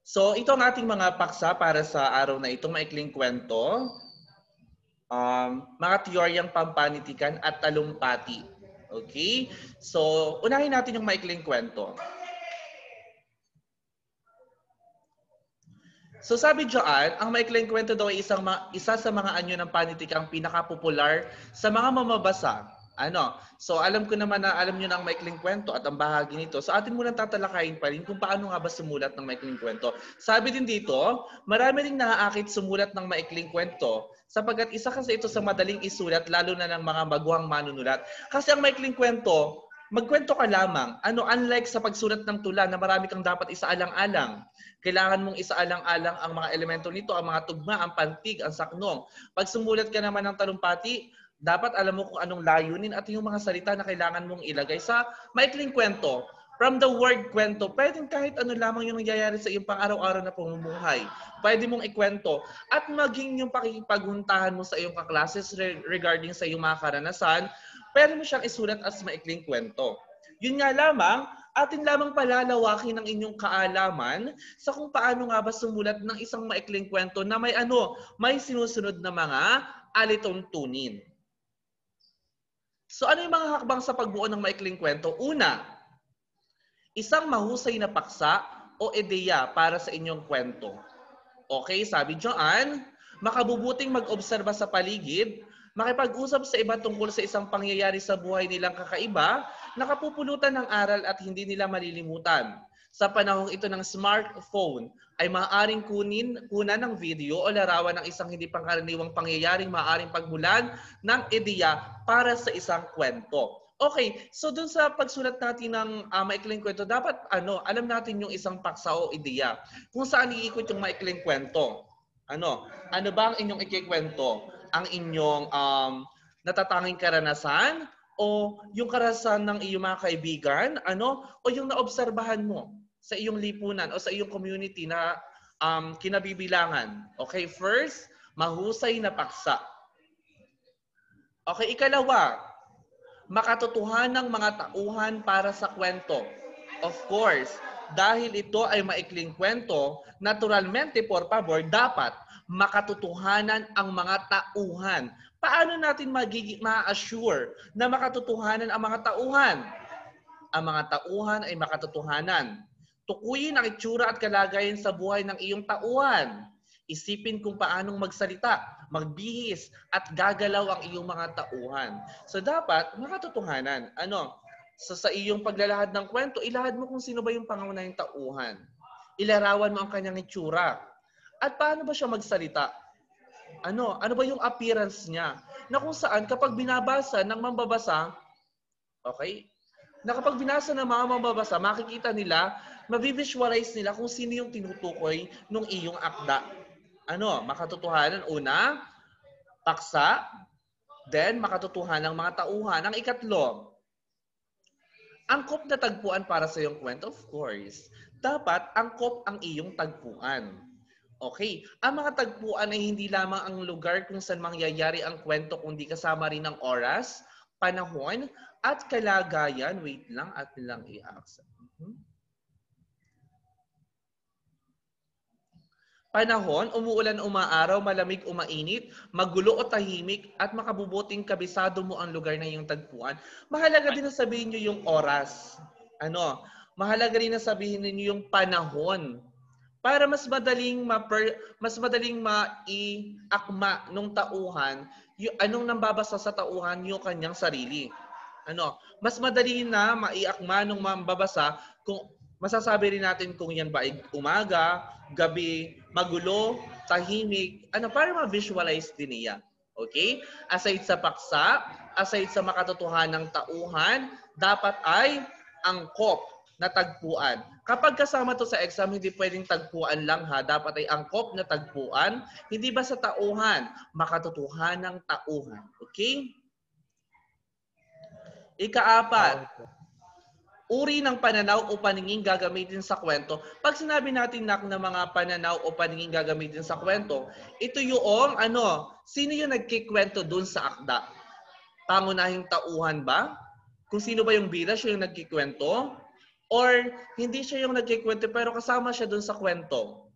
So, ito ang ating mga paksa para sa araw na ito, maikling kwento, mga teoryang pampanitikan at talumpati. Okay? So, unahin natin yung maikling kwento. So sabi diyan, ang maikling kwento daw ay isa sa mga anyo ng panitikang pinakapopular sa mga mamabasa. Ano? So alam ko naman na alam niyo na ang maikling kwento at ang bahagi nito. So atin muna tatalakayin pa rin kung paano nga ba sumulat ng maikling kwento. Sabi din dito, marami ring naaakit sumulat ng maikling kwento sapagkat isa kasi ito sa madaling isulat lalo na ng mga baguhang manunulat. Kasi ang maikling kwento, magkwento ka lamang. Unlike sa pagsulat ng tula na marami kang dapat isaalang-alang. Kailangan mong isaalang-alang ang mga elemento nito, ang mga tugma, ang pantig, ang saknong. Pag sumulat ka naman ng talumpati, dapat alam mo kung anong layunin at yung mga salita na kailangan mong ilagay sa maikling kwento. From the word kwento, pwedeng kahit ano lamang yung nangyayari sa iyong pang-araw-araw na pamumuhay. Pwede mong ikwento at maging yung pakikipaghuntahan mo sa iyong kaklases regarding sa iyong mga karanasan, pwede mo siyang isulat as maikling kwento. Yun nga lamang, atin lamang palalawakin ang inyong kaalaman sa kung paano nga ba sumulat ng isang maikling kwento na may sinusunod na mga alituntunin. So ano yung mga hakbang sa pagbuo ng maikling kwento? Una, isang mahusay na paksa o ideya para sa inyong kwento. Okay, sabi diyan, makabubuting mag-obserba sa paligid, makipag-usap sa iba tungkol sa isang pangyayari sa buhay nilang kakaiba, nakapupulutan ng aral at hindi nila malilimutan. Sa panahong ito ng smartphone, ay maaaring kunan ng video o larawan ng isang hindi pangkaraniwang pangyayaring maaaring pagmulan ng ideya para sa isang kwento. Okay, so dun sa pagsulat natin ng maikling kwento, dapat alam natin yung isang paksa o ideya kung saan iikot yung maikling kwento. Ano ba ang inyong ikikwento? Ang inyong natatanging karanasan o yung karanasan ng iyong mga kaibigan, o yung naobserbahan mo sa iyong lipunan o sa iyong community na kinabibilangan. Okay, first, mahusay na paksa. Okay, ikalawa, makatotohanang mga tauhan para sa kwento. Of course, dahil ito ay maikling kwento, naturalmente, por favor, dapat makatotohanan ang mga tauhan. Paano natin ma-assure na makatotohanan ang mga tauhan? Ang mga tauhan ay makatotohanan. Tukuyin ang itsura at kalagayan sa buhay ng iyong tauhan. Isipin kung paanong magsalita, magbihis, at gagalaw ang iyong mga tauhan. So dapat makatotohanan. So sa iyong paglalahad ng kwento, ilahad mo kung sino ba yung pangunahing tauhan. Ilarawan mo ang kanyang itsura. At paano ba siya magsalita? Ano ba yung appearance niya? Na kung saan kapag binabasa ng mambabasa, okay? Na kapag binasa ng mga mambabasa, makikita nila, mabivisualize nila kung sino yung tinutukoy ng iyong akda. Makatotohanan, una, paksa, then makatotohanan ng mga tauhan. Ang ikatlo, angkop na tagpuan para sa iyong kwento, of course. Dapat angkop ang iyong tagpuan. Okay, ang mga tagpuan ay hindi lamang ang lugar kung saan mangyayari ang kwento, kundi kasama rin ang oras, panahon, at kalagayan. Wait lang, at nilang i-accept. Panahon, umuulan, umaaraw, malamig, umainit, magulo o tahimik, at makabubuting kabisado mo ang lugar na iyong tagpuan. Mahalaga din na sabihin nyo yung oras. Mahalaga rin na sabihin niyo yung panahon. Para mas madaling maiakma nung tauhan, anong nambabasa sa tauhan, yung kanyang sarili. Mas madali na maiakma nung mambabasa kung masasabi rin natin kung yan ba ay umaga, gabi, magulo, tahimik, para ma-visualize din niya. Okay? Aside sa paksa, aside sa makatotohanang tauhan, dapat ay angkop na tagpuan. Kapag kasama to sa exam, hindi pwedeng tagpuan lang ha. Dapat ay angkop na tagpuan. Hindi ba sa tauhan? Makatotohanang tauhan. Okay? Ikaapat, uri ng pananaw o paningin gagamitin sa kwento. Pag sinabi natin na mga pananaw o paningin gagamitin sa kwento, ito yung sino yung nagkikwento dun sa akda? Pangunahing tauhan ba? Kung sino ba yung bida, siya yung nagkikwento? Or hindi siya yung nagkikwento pero kasama siya dun sa kwento.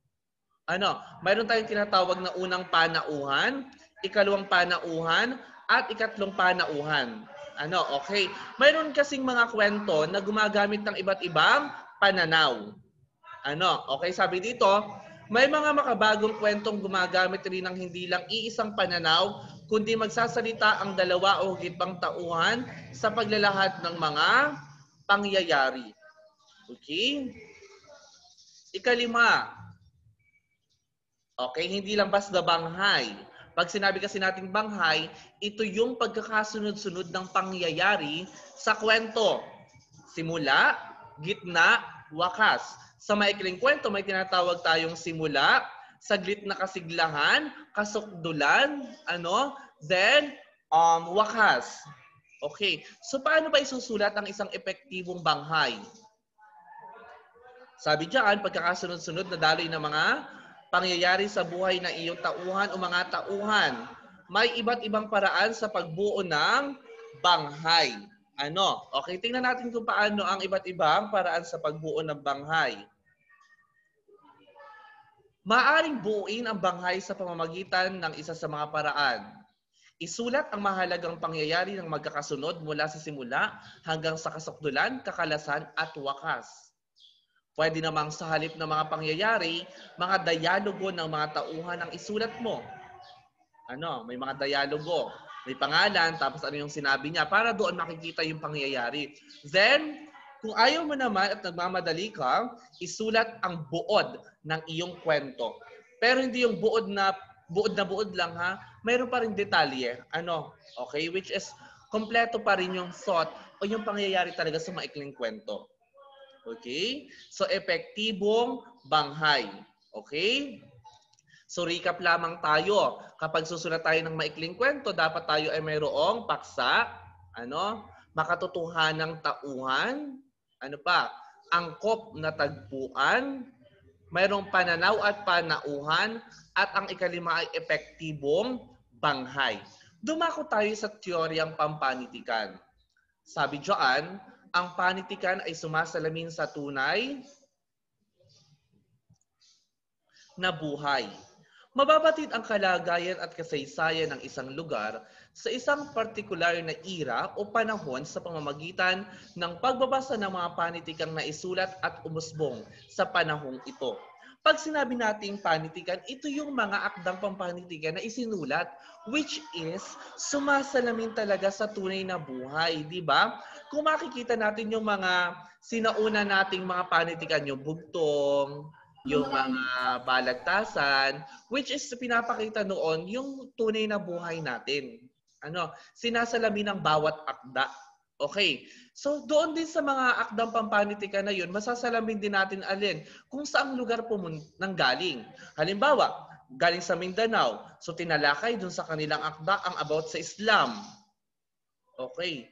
Mayroon tayong tinatawag na unang panauhan, ikalawang panauhan, at ikatlong panauhan. Okay. Mayroon kasing mga kwento na gumagamit ng iba't ibang pananaw. Okay, sabi dito, may mga makabagong kwentong gumagamit rin ng hindi lang iisang pananaw, kundi magsasalita ang dalawa o higit pang tauhan sa paglalahad ng mga pangyayari. Okay? Ikalima. Okay, hindi lang basta banghay. Pag sinabi kasi nating banghay, ito yung pagkakasunod-sunod ng pangyayari sa kwento. Simula, gitna, wakas. Sa maikling kwento, may tinatawag tayong simula, saglit na kasiglahan, kasukdulan, then wakas. Okay. So paano ba isusulat ang isang epektibong banghay? Sabi diyan, pagkakasunod-sunod na daloy ng mga pangyayari sa buhay ng iyong tauhan o mga tauhan. May iba't ibang paraan sa pagbuo ng banghay. Okay, tingnan natin kung paano ang iba't ibang paraan sa pagbuo ng banghay. Maaring buuin ang banghay sa pamamagitan ng isa sa mga paraan. Isulat ang mahalagang pangyayari ng magkakasunod mula sa simula hanggang sa kasukdulan, kakalasan at wakas. Pwede namang sa halip ng mga pangyayari, mga dialogo ng mga tauhan ang isulat mo. May mga dialogo. May pangalan, tapos ano yung sinabi niya, para doon makikita yung pangyayari. Then, kung ayaw mo naman at nagmamadali ka, isulat ang buod ng iyong kwento. Pero hindi yung buod na buod lang ha, mayroon pa rin detalye. Okay? Which is, kompleto pa rin yung thought o yung pangyayari talaga sa maikling kwento. Okay? So, epektibong banghay. Okay? So, recap lamang tayo. Kapag susulat tayo ng maikling kwento, dapat tayo ay mayroong paksa, makatotohanang tauhan, angkop na tagpuan, mayroong pananaw at panauhan, at ang ikalima ay epektibong banghay. Dumako tayo sa teoryang pampanitikan. Sabi diyan, ang panitikan ay sumasalamin sa tunay na buhay. Mababatid ang kalagayan at kasaysayan ng isang lugar sa isang partikular na era o panahon sa pamamagitan ng pagbabasa ng mga panitikang naisulat at umusbong sa panahong ito. Pag sinabi nating panitikan, ito yung mga akdang pampanitikan na isinulat, which is sumasalamin talaga sa tunay na buhay, di ba? Kung makikita natin yung mga sinauna nating mga panitikan, yung bugtong, yung mga balagtasan, which is pinapakita noon yung tunay na buhay natin. Sinasalamin ng bawat akda. Okay. So doon din sa mga akdang pampanitikan na yun, masasalamin din natin alin kung saang lugar nanggaling. Halimbawa, galing sa Mindanao. So tinalakay dun sa kanilang akda ang about sa Islam. Okay.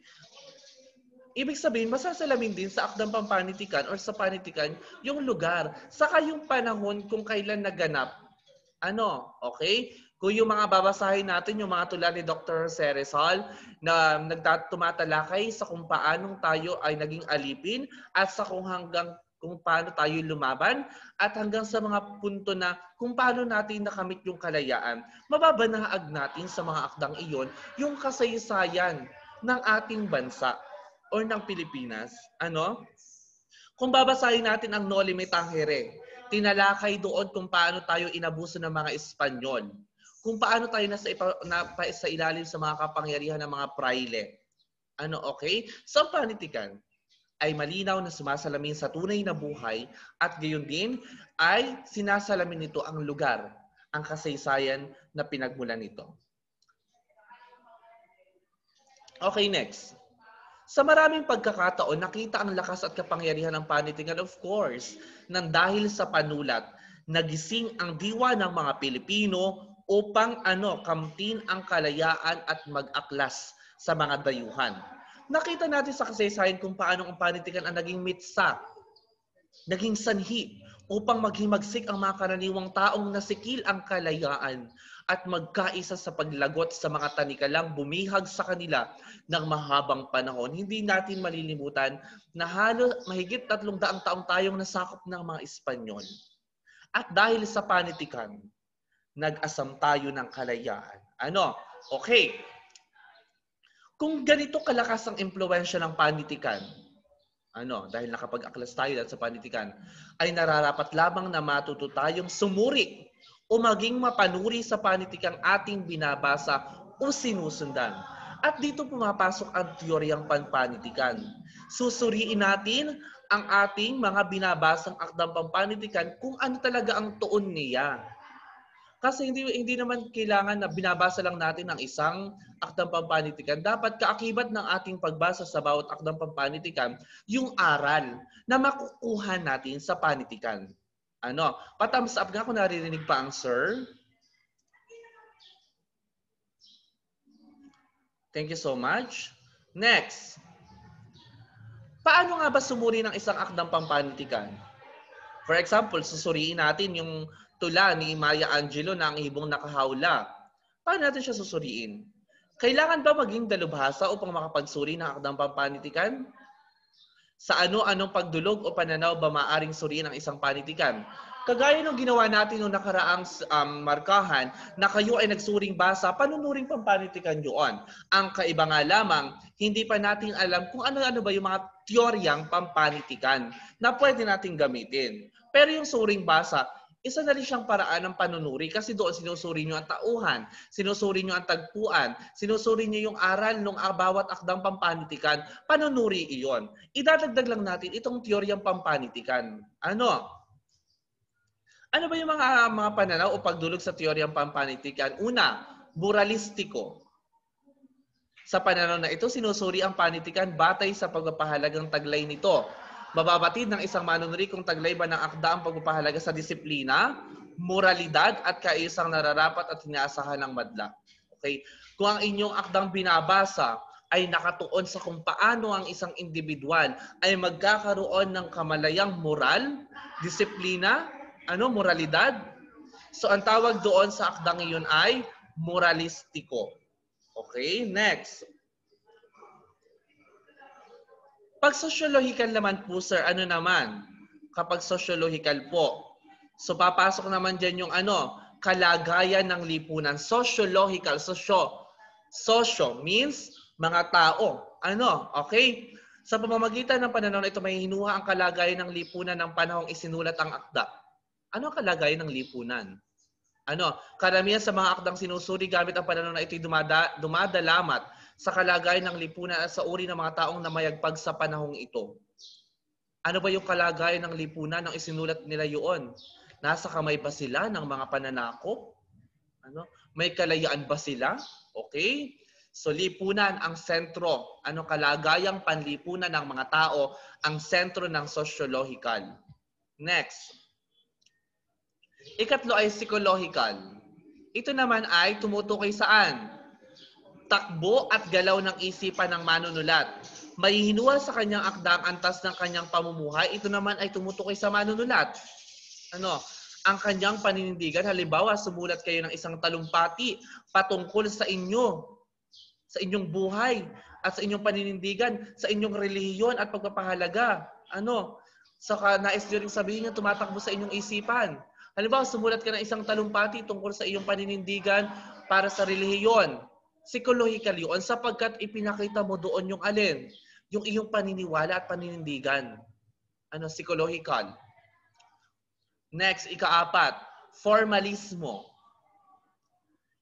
Ibig sabihin, masasalamin din sa akdang pampanitikan or sa panitikan yung lugar. Saka yung panahon kung kailan naganap. Okay? Kung yung mga babasahin natin, yung mga tulad ni Dr. Ceresol na tumatalakay sa kung paanong tayo ay naging alipin at sa kung paano tayo lumaban at hanggang sa mga punto na kung paano natin nakamit yung kalayaan. Mababanaag natin sa mga akdang iyon yung kasaysayan ng ating bansa or ng Pilipinas. Kung babasahin natin ang Noli Me Tangere, tinalakay doon kung paano tayo inabuso ng mga Espanyol. Kung paano tayo sa ilalim sa mga kapangyarihan ng mga praile. Okay? So, ang panitikan ay malinaw na sumasalamin sa tunay na buhay at gayon din ay sinasalamin nito ang lugar, ang kasaysayan na pinagmulan nito. Okay, next. Sa maraming pagkakataon, nakita ang lakas at kapangyarihan ng panitikan, of course, nang dahil sa panulat, nagising ang diwa ng mga Pilipino upang kamtin ang kalayaan at mag-aklas sa mga dayuhan. Nakita natin sa kasaysayan kung paano ang panitikan ang naging mitsa, naging sanhi upang maghimagsik ang mga karaniwang taong nasikil ang kalayaan at magkaisa sa paglagot sa mga tanikalang bumihag sa kanila ng mahabang panahon. Hindi natin malilimutan na halos mahigit 300 taong tayong nasakop ng mga Espanyol. At dahil sa panitikan, nag-asam tayo ng kalayaan. Okay. Kung ganito kalakas ang impluwensya ng panitikan, dahil nakapag-aklas tayo sa panitikan, ay nararapat lamang na matuto tayong sumuri o maging mapanuri sa panitikang ating binabasa o sinusundan. At dito pumapasok ang teoryang panpanitikan. Susuriin natin ang ating mga binabasang akdang pampanitikan kung ano talaga ang tuon niya. Kasi hindi naman kailangan na binabasa lang natin ang isang akdang pampanitikan. Dapat kaakibat ng ating pagbasa sa bawat akdang pampanitikan yung aral na makukuha natin sa panitikan. Pa-thumbs up nga kung naririnig pa ang sir. Thank you so much. Next. Paano nga ba sumuri ng isang akdang pampanitikan? For example, susuriin natin yung tula ni Maya Angelou na ang ibong nakahawla. Paano natin siya susuriin? Kailangan ba maging dalubhasa upang makapagsuri ng akdang pampanitikan? Sa anong pagdulog o pananaw ba maaring suriin ang isang panitikan? Kagaya ng ginawa natin noong nakaraang markahan na kayo ay nagsuring basa, panunuring pampanitikan yun. Ang kaiba nga lamang, hindi pa natin alam kung ano-ano ba yung mga teoryang pampanitikan na pwede natin gamitin. Pero yung suring basa, isa na rin siyang paraan ng panunuri kasi doon sinusuri nyo ang tauhan, sinusuri nyo ang tagpuan, sinusuri nyo yung aral ng bawat akdang pampanitikan, panunuri iyon. Idadagdag lang natin itong teoryang pampanitikan. Ano ba yung mga pananaw o pagdulog sa teoryang pampanitikan? Una, moralistiko. Sa pananaw na ito, sinusuri ang panitikan batay sa pagpapahalagang taglay nito. Mababatid ng isang manunuri kung taglay ba ng akda ang pagpapahalaga sa disiplina, moralidad at kaisang nararapat at inaasahan ng madla. Okay? Kung ang inyong akdang binabasa ay nakatuon sa kung paano ang isang individual ay magkakaroon ng kamalayang moral, disiplina, moralidad. So ang tawag doon sa akdang iyon ay moralistiko. Okay? Next. Pag sociological naman po, sir, ano naman? Kapag sociological po. So, papasok naman dyan yung kalagayan ng lipunan. Sociological. Socio means mga tao. Okay? Sa pamamagitan ng pananaw na ito, may hinuha ang kalagayan ng lipunan ng panahong isinulat ang akda. Ano ang kalagayan ng lipunan? Karamihan sa mga akdang sinusuri gamit ang pananaw na ito'y dumadalamat sa kalagayan ng lipunan at sa uri ng mga taong namayagpag sa panahong ito. Ano ba yung kalagayan ng lipunan nang isinulat nila yun? Nasa kamay ba sila ng mga pananakop? May kalayaan ba sila? Okay? So lipunan ang sentro. Kalagayang panlipunan ng mga tao ang sentro ng sociological. Next. Ikatlo ay psychological. Ito naman ay tumutukoy saan? Takbo at galaw ng isipan ng manunulat. May hinuha sa kanyang akda ang antas ng kanyang pamumuhay. Ito naman ay tumutukoy sa manunulat. Ang kanyang paninindigan. Halimbawa, sumulat kayo ng isang talumpati patungkol sa inyong buhay at sa inyong paninindigan, sa inyong relihiyon at pagpapahalaga. Saka nais nyo rin sabihin niya tumatakbo sa inyong isipan. Halimbawa, sumulat ka ng isang talumpati tungkol sa iyong paninindigan para sa relihiyon. Psychological yun sapagkat ipinakita mo doon yung alin? Yung iyong paniniwala at paninindigan. Psychological. Next, ika-4, formalismo.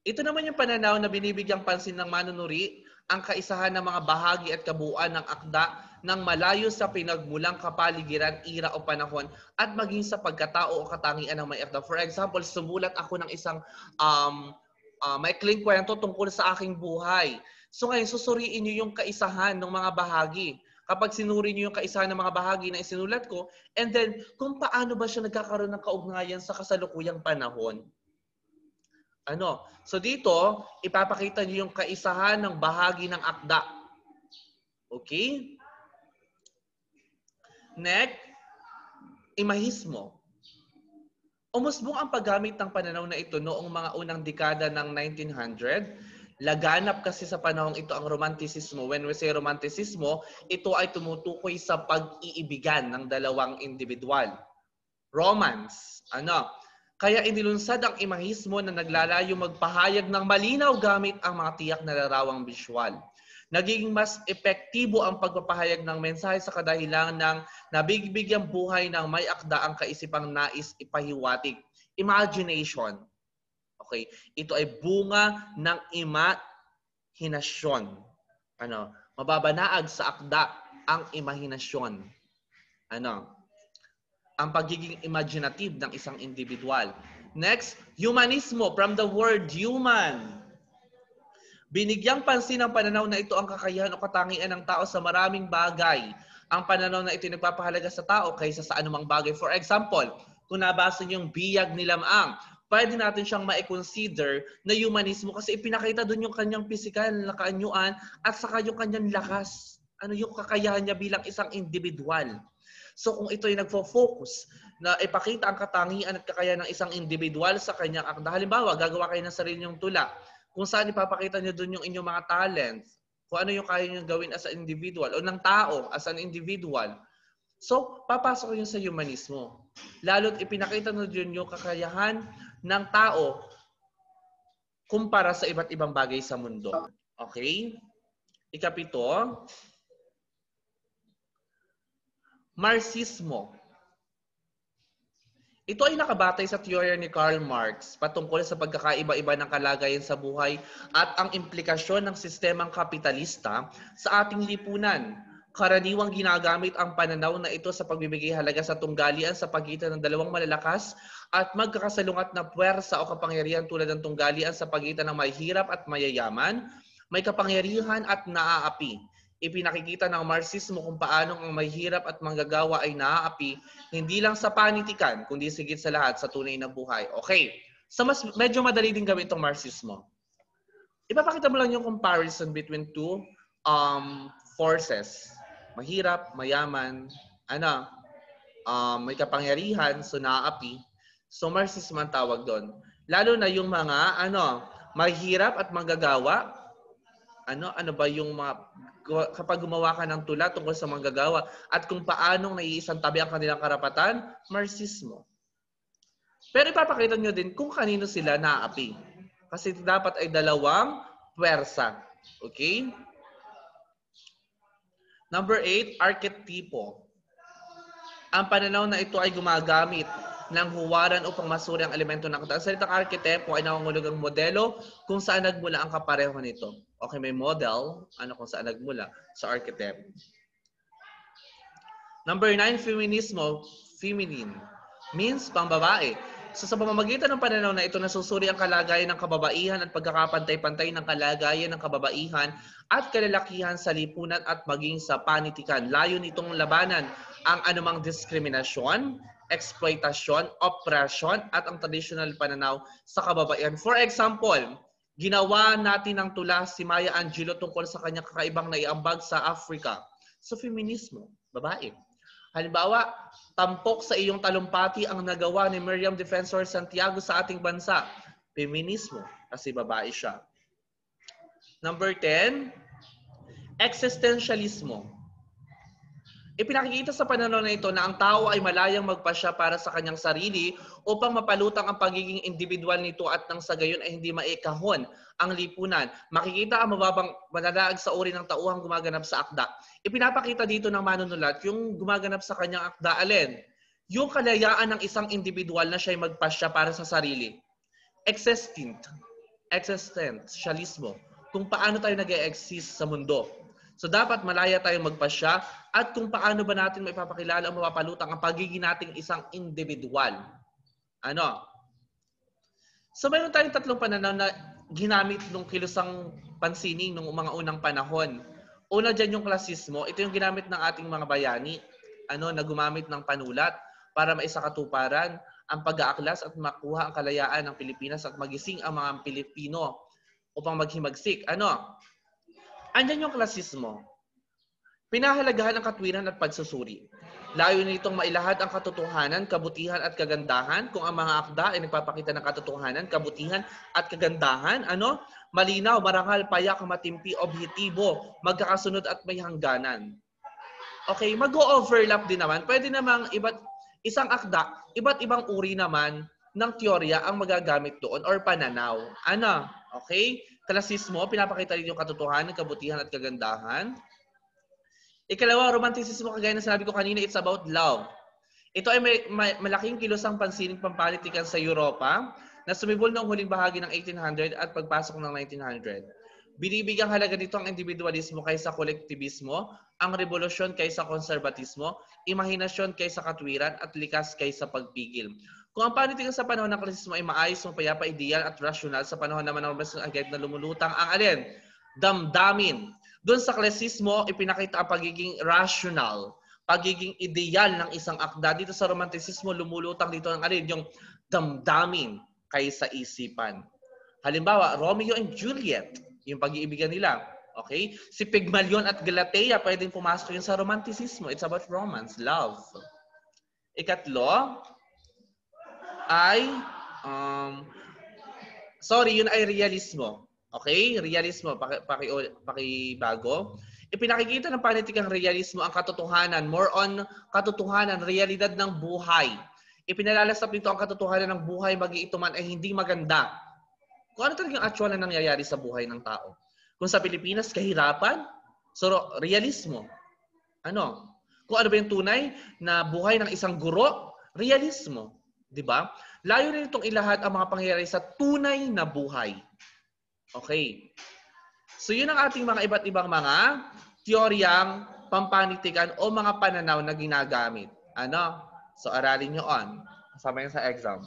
Ito naman yung pananaw na binibigyang pansin ng manunuri ang kaisahan ng mga bahagi at kabuuan ng akda ng malayo sa pinagmulang kapaligiran, ira o panahon at maging sa pagkatao o katangian ng may akda. For example, sumulat ako ng isang maikling kwento tungkol sa aking buhay. So ngayon, susuriin niyo yung kaisahan ng mga bahagi. Kapag sinuri niyo yung kaisahan ng mga bahagi na isinulat ko, and then kung paano ba siya nagkakaroon ng kaugnayan sa kasalukuyang panahon. So dito, ipapakita niyo yung kaisahan ng bahagi ng akda. Okay? Next, imahismo. Umusbong ang paggamit ng pananaw na ito noong mga unang dekada ng 1900. Laganap kasi sa panahong ito ang romantisismo. When we say romantisismo, ito ay tumutukoy sa pag-iibigan ng dalawang individual. Romance. Kaya inilunsad ang imahismo na naglalayo magpahayag ng malinaw gamit ang mga tiyak na larawang visual. Nagiging mas epektibo ang pagpapahayag ng mensahe sa kadahilan ng nabibigyang buhay ng may akda ang kaisipang nais ipahiwatig. Imagination. Okay, ito ay bunga ng imahinasyon. Mababanaag sa akda ang imahinasyon. Ang pagiging imaginative ng isang individual. Next, humanismo, from the word human. Binigyang pansin ng pananaw na ito ang kakayahan o katangian ng tao sa maraming bagay. Ang pananaw na ito nagpapahalaga sa tao kaysa sa anumang bagay. For example, kung nabasa niyo yung biyag ni Lamang, pwede natin siyang ma-consider na humanismo kasi ipinakita doon yung kanyang physical na kaanyuan at saka yung kanyang lakas. Yung kakayahan niya bilang isang individual. So kung ito ay nagfo-focus na ipakita ang katangian at kakayahan ng isang individual sa kanyang akda. Halimbawa, gagawa kayo ng sarili niyong tula. Kung saan ipapakita niyo doon yung inyong mga talents, kung ano yung kaya niyo gawin as an individual o ng tao as an individual. So, papasok yun sa humanismo. Lalo't ipinakita niyo doon yung kakayahan ng tao kumpara sa iba't ibang bagay sa mundo. Okay? Ikapito, Marxismo. Ito ay nakabatay sa teorya ni Karl Marx patungkol sa pagkakaiba-iba ng kalagayan sa buhay at ang implikasyon ng sistemang kapitalista sa ating lipunan. Karaniwang ginagamit ang pananaw na ito sa pagbibigay halaga sa tunggalian sa pagitan ng dalawang malalakas at magkakasalungat na puwersa o kapangyarihan tulad ng tunggalian sa pagitan ng mahihirap at mayayaman, may kapangyarihan at naaapi. Ipinakikita ng Marxismo kung paano ang mahihirap at manggagawa ay naaapi, hindi lang sa panitikan, kundi sigit sa lahat sa tunay na buhay. Okay, so medyo madali din gawin itong Marxismo. Ipapakita mo lang yung comparison between two forces. Mahirap, mayaman, may kapangyarihan, so naaapi. So Marxismo ang tawag doon. Lalo na yung mga mahirap at manggagawa. Ano ba yung mga kapag gumawa ka ng tula tungkol sa manggagawa at kung paanong naiisang tabi ang kanilang karapatan, Marxismo. Pero ipapakita nyo din kung kanino sila naaapi. Kasi dapat ay dalawang puwersa. Okay? Number 8, arketipo. Ang pananaw na ito ay gumagamit ng huwaran upang masuri ang elemento ng akda. Ang salitang arketipo ay nangungulugang modelo kung saan nagmula ang kapareho nito. Okay, may model, kung saan nagmula sa archetype. Number 9, feminismo, feminine, means pambabae. So sa pamamagitan ng pananaw na ito, nasusuri ang kalagayan ng kababaihan at pagkakapantay-pantay ng kalagayan ng kababaihan at kalalakihan sa lipunan at maging sa panitikan. Layo nitong labanan ang anumang diskriminasyon, exploitasyon, oppression at ang traditional pananaw sa kababaihan. For example, ginawa natin ng tula si Maya Angelou tungkol sa kanyang kakaibang naiambag sa Africa. So, feminismo, babae. Halimbawa, tampok sa iyong talumpati ang nagawa ni Miriam Defensor Santiago sa ating bansa. Feminismo, kasi babae siya. Number 10, existentialismo. Ipinakikita sa pananaw na ito na ang tao ay malayang magpasya para sa kanyang sarili upang mapalutang ang pagiging individual nito at nang sa gayon ay hindi maikahon ang lipunan. Makikita ang mababang mananaag sa uri ng tauhang gumaganap sa akda. Ipinapakita dito ng manunulat yung gumaganap sa kanyang akda alin? Yung kalayaan ng isang individual na siya'y magpasya para sa sarili. Existentialismo. Kung paano tayo nag-e-exist sa mundo. So dapat malaya tayong magpasya at kung paano ba natin maipapakilala o mapapalutang ang pagiging nating isang individual. So mayroon tayong tatlong pananaw na ginamit nung kilusang pansining nung mga unang panahon. Una dyan yung klasismo. Ito yung ginamit ng ating mga bayani na gumamit ng panulat para maisakatuparan ang pag-aaklas at makuha ang kalayaan ng Pilipinas at magising ang mga Pilipino upang maghimagsik. Andyan yung klasismo. Pinahalagahan ang katwiran at pagsusuri. Layo nitong mailahad ang katotohanan, kabutihan at kagandahan. Kung ang mga akda ay nagpapakita ng katotohanan, kabutihan at kagandahan, malinaw, marangal, payak, matimpi, objektibo, magkakasunod at may hangganan. Okay, mag-o-overlap din naman. Pwede namang isang akda, iba't ibang uri naman ng teorya ang magagamit doon or pananaw. Okay? Klasismo, pinapakita rin yung katotohanan, kabutihan at kagandahan. Ikalawa, romanticismo, kagaya na sinabi ko kanina, it's about love. Ito ay may malaking kilosang pansining pampanitikan sa Europa na sumibol noong huling bahagi ng 1800 at pagpasok ng 1900. Binibigyang halaga nito ang individualismo kaysa kolektibismo, ang revolusyon kaysa konserbatismo, imahinasyon kaysa katwiran, at likas kaysa pagpigil. Kung ang panitikan sa panahon ng klasismo ay maayos, mapayapa, ideal at rational, sa panahon naman ng romanticismo agad na lumulutang ang alin? Damdamin. Doon sa klasismo, ipinakita ang pagiging rational, pagiging ideal ng isang akda. Dito sa romanticismo, lumulutang dito ang alin, yung damdamin kaysa isipan. Halimbawa, Romeo and Juliet, yung pag-iibigan nila. Okay? Si Pygmalion at Galatea, pwedeng pumasok yun sa romanticismo. It's about romance, love. Ikatlo, ay, yun ay realismo. Okay? Realismo, pakibago. Ipinakikita ng panitikang realismo ang katotohanan, more on katotohanan, realidad ng buhay. Ipinalalasap nito ang katotohanan ng buhay, magi ito man ay hindi maganda. Kung ano talagang actual na nangyayari sa buhay ng tao. Kung sa Pilipinas, kahirapan, so realismo. Kung ano ba yung tunay na buhay ng isang guro, realismo. Diba? Layo rin itong ilahad ang mga pangyayari sa tunay na buhay. Okay. So yun ang ating mga iba't ibang mga teoryang pampanitikan o mga pananaw na ginagamit. So aralin nyo on. Kasama yan sa exam.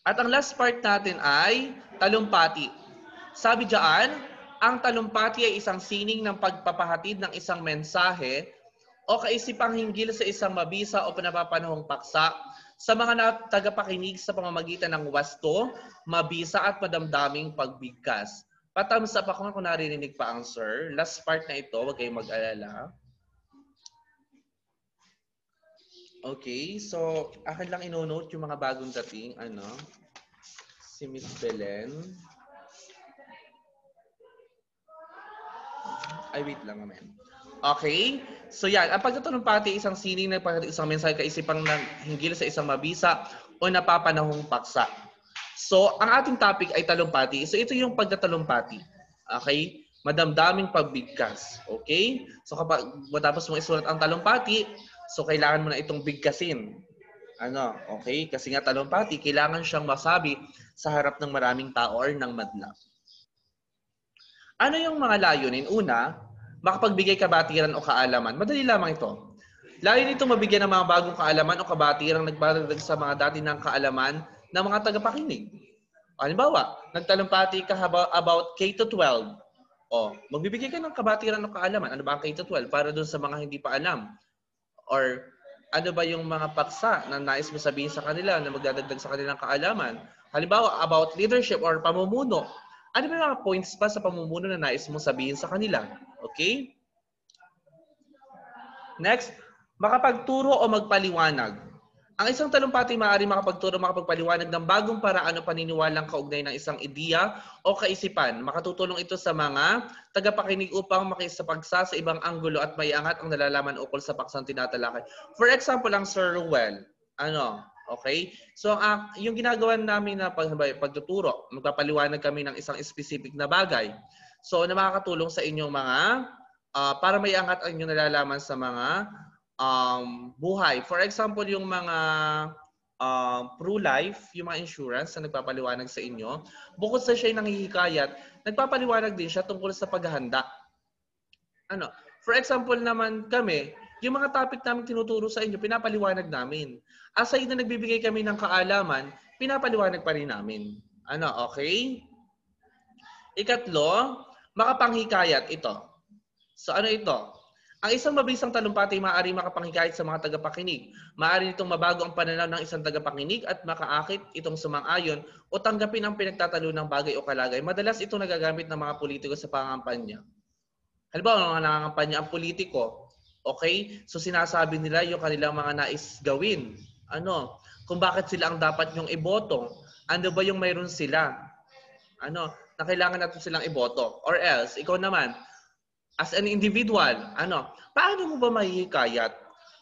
At ang last part natin ay talumpati. Sabi diyan, ang talumpati ay isang sining ng pagpapahatid ng isang mensahe o kaisipang hinggil sa isang mabisa o panapapanahong paksa sa mga tagapakinig sa pamamagitan ng wasto, mabisa at madamdaming pagbigkas. Thumbs up ako kung narinig pa ang sir. Last part na ito, huwag kayong mag-alala. Okay, so akin lang inonote yung mga bagong dating. Si Miss Belen. Ay, wait lang naman. Okay, so yan. Ang pagtatalumpati, isang sining na isang mensahe kaisipang hinggil sa isang mabisa o napapanahong paksa. So, ang ating topic ay talumpati. So, ito yung pagtatalumpati. Okay? Madamdaming pagbigkas. Okay? So, kapag matapos mong isulat ang talumpati, so kailangan mo na itong bigkasin. Okay? Kasi nga talumpati, kailangan siyang masabi sa harap ng maraming tao or ng madla. Ano yung mga layunin? Una, makapagbigay kabatiran o kaalaman. Madali lamang ito. Layunin ito mabigyan ng mga bagong kaalaman o kabatirang nagbaragdag sa mga dati ng kaalaman ng mga tagapakinig. Halimbawa, nagtalumpati ka about K-12. Magbibigay ka ng kabatiran o kaalaman. Ano ba ang K-12? Para dun sa mga hindi pa alam. Or ano ba yung mga paksa na nais mo sabihin sa kanila na magdadagdag sa kanilang kaalaman? Halimbawa, about leadership or pamumuno. Ano ba yung mga points pa sa pamumuno na nais mo sabihin sa kanila? Okay? Next, makapagturo o magpaliwanag. Ang isang talumpati maaaring makapagturo, makapagpaliwanag ng bagong paraan o paniniwalang kaugnay ng isang ideya o kaisipan. Makatutulong ito sa mga tagapakinig upang makisapagsa sa ibang anggulo at maiangat ang nalalaman ukol sa paksang tinatalakay. For example, ang Sir Ruel. Okay? So, yung ginagawa namin na pagtuturo, magpapaliwanag kami ng isang specific na bagay. So, na makakatulong sa inyong mga, para maiangat ang inyong nalalaman sa mga buhay. For example, yung mga pro-life, yung mga insurance na nagpapaliwanag sa inyo, bukod sa siya nanghihikayat, nagpapaliwanag din siya tungkol sa paghahanda. For example naman kami, yung mga topic namin tinuturo sa inyo, pinapaliwanag namin. Aside na nagbibigay kami ng kaalaman, pinapaliwanag pa rin namin. Okay? Ikatlo, makapanghikayat ito. So ano ito? Ang isang mabisang talumpati ay maaaring makapanghikayat sa mga tagapakinig. Maaari nitong mabago ang pananaw ng isang tagapakinig at makaakit itong sumang-ayon o tanggapin ang pinagtatalo ng bagay o kalagay. Madalas ito nagagamit ng mga politiko sa pangangampanya. Halimbawa, mga nangangampanya ang politiko. Okay? So sinasabi nila yung kanilang mga nais gawin. Ano? Kung bakit sila ang dapat yung iboto. Ano ba yung mayroon sila? Ano? Na kailangan natin silang iboto. Or else, ikaw naman, as an individual, ano? Paano mo ba mahihikayat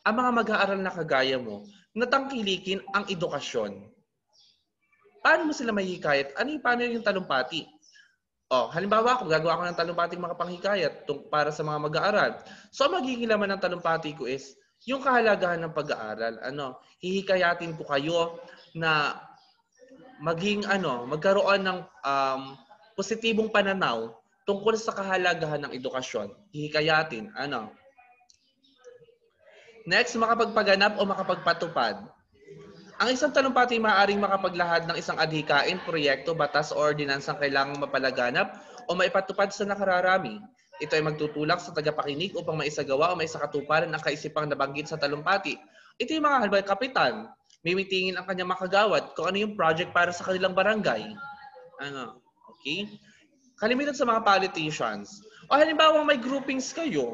ang mga mag-aaral na kagaya mo na tangkilikin ang edukasyon? Paano mo sila mahihikayat? Paano yung talumpati? Halimbawa ako, gagawa ko ng talumpating makapanghikayat para sa mga mag-aaral. So, ang magiging laman ng talumpati ko is yung kahalagahan ng pag-aaral. Hihikayatin ko kayo na magkaroon ng positibong pananaw tungkol sa kahalagahan ng edukasyon. Hihikayatin. Next, makapagpaganap o makapagpatupad. Ang isang talumpati maaaring makapaglahad ng isang adhikain, proyekto, batas o ordinansang kailangang mapalaganap o maipatupad sa nakararami. Ito ay magtutulak sa tagapakinig upang maisagawa o maisakatuparan ang kaisipang nabanggit sa talumpati. Ito yung mga halimbawa kapitan. Mimitingin ang kanyang makagawad kung ano yung project para sa kanilang barangay. Okay? Kalimitan sa mga politicians. O halimbawa may groupings kayo.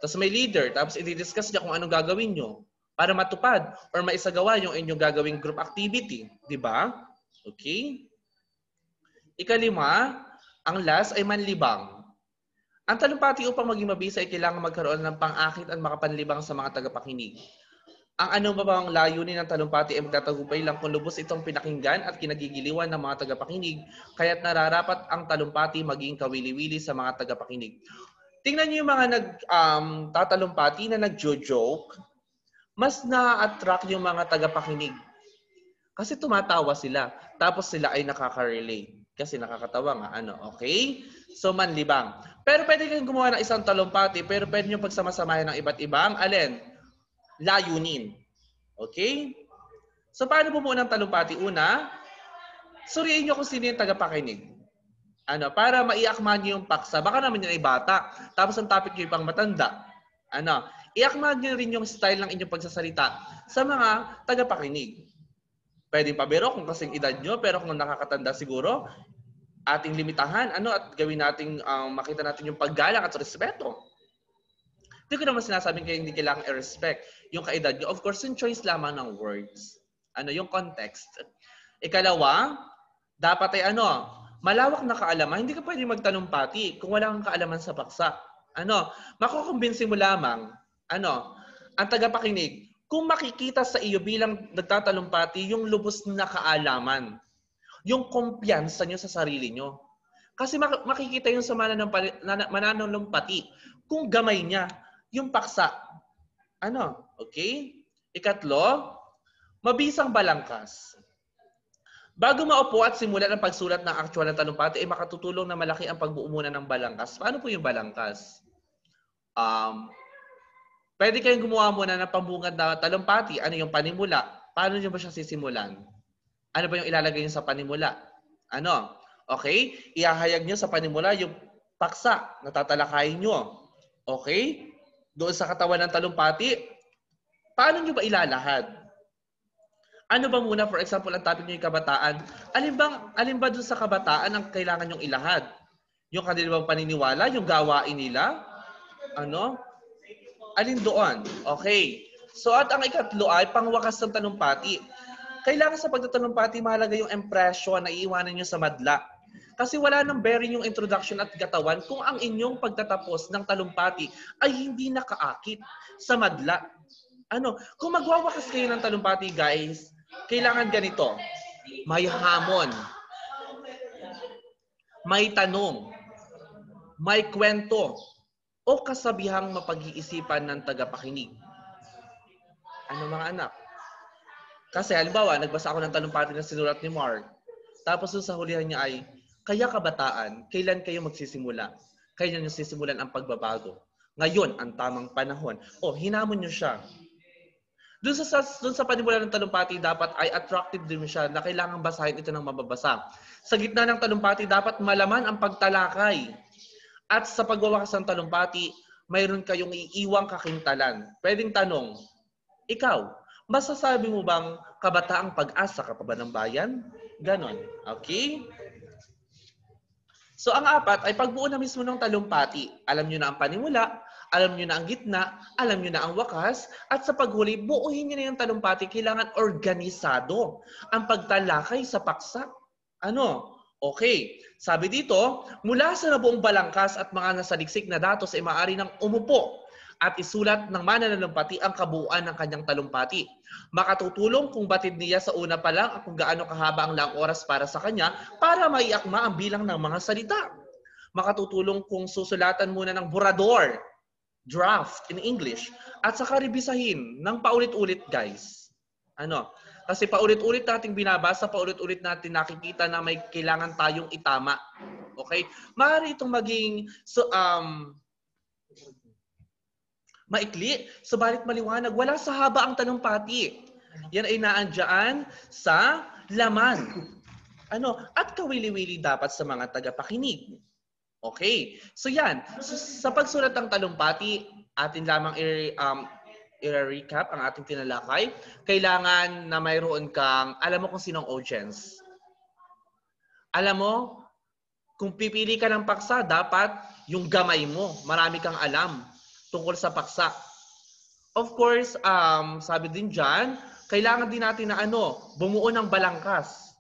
Tapos may leader. Tapos i-discuss niya kung anong gagawin nyo para matupad or maisagawa yung inyong gagawing group activity. Diba? Okay? Ikalima, ang last ay manlibang. Ang talumpati upang maging mabisa ay kailangan magkaroon ng pang-akit at makapanlibang sa mga tagapakinig. Ang bang layunin ng talumpati ay magtatagumpay lang kung lubos itong pinakinggan at kinagigiliwan ng mga tagapakinig, kaya't nararapat ang talumpati maging kawili-wili sa mga tagapakinig. Tingnan niyo yung mga tatalumpati na nagjo-joke, mas na-attract yung mga tagapakinig. Kasi tumatawa sila. Tapos sila ay nakaka-relate. Kasi nakakatawa nga. Okay? So, manlibang. Pero pwede kayong gumawa ng isang talumpati, pero pwede nyo pagsama-samahin ng iba't ibang, layunin. Okay? So, paano bumuo ng talumpati? Una, suriin nyo kung sino yung tagapakinig. Para maiakma nyo yung paksa. Baka naman yun ay bata. Tapos ang topic nyo yung pang matanda. Iakma nyo rin yung style ng inyong pagsasalita sa mga tagapakinig. Pwedeng pabiro kung kasing edad nyo, pero kung nakakatanda siguro, ating limitahan, at gawin nating makita natin yung paggalang at respeto. Hindi ko naman sinasabing kayo hindi kailangan i-respect yung kaedad nyo. Of course, yung choice lamang ng words. Yung context. Ikalawa, dapat ay malawak na kaalaman. Hindi ka pwede magtalumpati kung wala kang kaalaman sa paksa. Makukumbinsin mo lamang, ang tagapakinig, kung makikita sa iyo bilang nagtatalumpati yung lubos na kaalaman, yung kumpiyansa nyo sa sarili nyo. Kasi makikita yun sa mananalumpati kung gamay niya, yung paksa. Okay? Ikatlo, mabisang balangkas. Bago maupo at simulan ang pagsulat ng actual na talumpati, ay makatutulong na malaki ang pagbuo muna ng balangkas. Paano po yung balangkas? Pwede kayong gumawa muna ng pambungad na talumpati. Ano yung panimula? Paano nyo ba siya sisimulan? Ano ba yung ilalagay nyo sa panimula? Okay? Ihahayag nyo sa panimula yung paksa na tatalakayin nyo. Okay? Doon sa katawan ng talumpati, paano nyo ba ilalahad? Ano ba muna, for example, ang topic nyo yung kabataan? Alin ba doon sa kabataan ang kailangan nyong ilahad? Yung kanilang paniniwala, yung gawain nila? Alin doon? Okay. So at ang ikatlo ay pangwakas ng talumpati. Kailangan sa pagtatalumpati, mahalaga yung impression na iiwanan nyo sa madla. Kasi wala nang bearing yung introduction at katawan kung ang inyong pagtatapos ng talumpati ay hindi nakaakit sa madla. Kung magwawakas kayo ng talumpati, guys, kailangan ganito. May hamon. May tanong. May kwento. O kasabihang mapag-iisipan ng tagapakinig. Mga anak? Kasi halimbawa, nagbasa ako ng talumpati na sinulat ni Mark. Tapos sa hulihan niya ay, kaya kabataan, kailan kayo magsisimula? Kailan nyo sisimulan ang pagbabago? Ngayon, ang tamang panahon. Hinamon nyo siya. Doon sa panimula ng talumpati, dapat ay attractive din siya na kailangan basahin ito ng mababasa. Sa gitna ng talumpati, dapat malaman ang pagtalakay. At sa pagwawakas ng talumpati, mayroon kayong iiwang kakintalan. Pwedeng tanong, ikaw, masasabi mo bang kabataang pag-asa ka pa ba ng bayan? Ganon. Okay? So ang apat ay pagbuo na mismo ng talumpati. Alam nyo na ang panimula, alam nyo na ang gitna, alam nyo na ang wakas, at sa paghuli, buuhin nyo na yung talumpati. Kailangan organisado ang pagtalakay sa paksa. Ano? Okay. Sabi dito, mula sa nabuong balangkas at mga nasaliksik na datos ay maaari ng umupo at isulat ng mananalumpati ang kabuuan ng kanyang talumpati. Makatutulong kung batid niya sa una pa lang at kung gaano kahaba ang lang oras para sa kanya para maiakma ang bilang ng mga salita. Makatutulong kung susulatan muna ng burador, draft in English, at saka rebisahin ng paulit-ulit, guys. Ano? Kasi paulit-ulit nating binabasa, paulit-ulit natin nakikita na may kailangan tayong itama. Okay? Maaari itong maging maikli, subalit maliwanag. Wala sa haba ang talumpati. Yan ay naandyan sa laman. Ano? At kawili-wili dapat sa mga tagapakinig. Okay. So yan. So, sa pagsulat ng talumpati, atin lamang i-recap ang ating tinalakay. Kailangan na mayroon kang, alam mo kung sinong audience. Alam mo, kung pipili ka ng paksa, dapat yung gamay mo. Marami kang alam tungkol sa paksa. Of course, sabi din dyan, kailangan din natin na bumuo ng balangkas.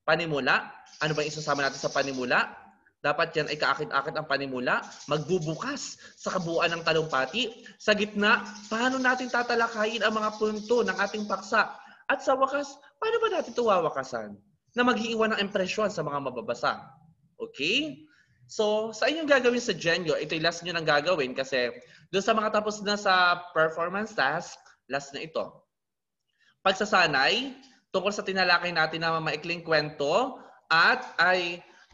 Panimula. Ano ba yung isasama natin sa panimula? Dapat yan ay kaakit-akit ang panimula. Magbubukas sa kabuuan ng talumpati. Sa gitna, paano natin tatalakayin ang mga punto ng ating paksa? At sa wakas, paano ba natin ito wawakasan? Na mag-iiwan ng impresyon sa mga mababasa. Okay? So, sa inyong gagawin sa Genyo, ito'y last nyo nang gagawin kasi doon sa mga tapos na sa performance task, last na ito. Pagsasanay, tungkol sa tinalakay natin na maikling kwento, at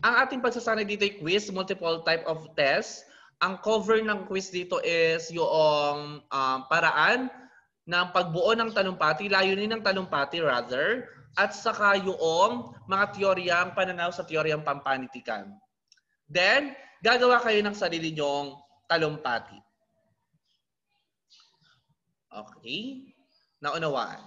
ang ating pagsasanay dito ay quiz, multiple type of test. Ang cover ng quiz dito is yung paraan ng pagbuo ng talumpati, layunin ng talumpati rather, at saka yung mga teoryang pananaw sa teoryang pampanitikan. Then, gagawa kayo ng sarili nyong talumpati. Okay? Naunawaan.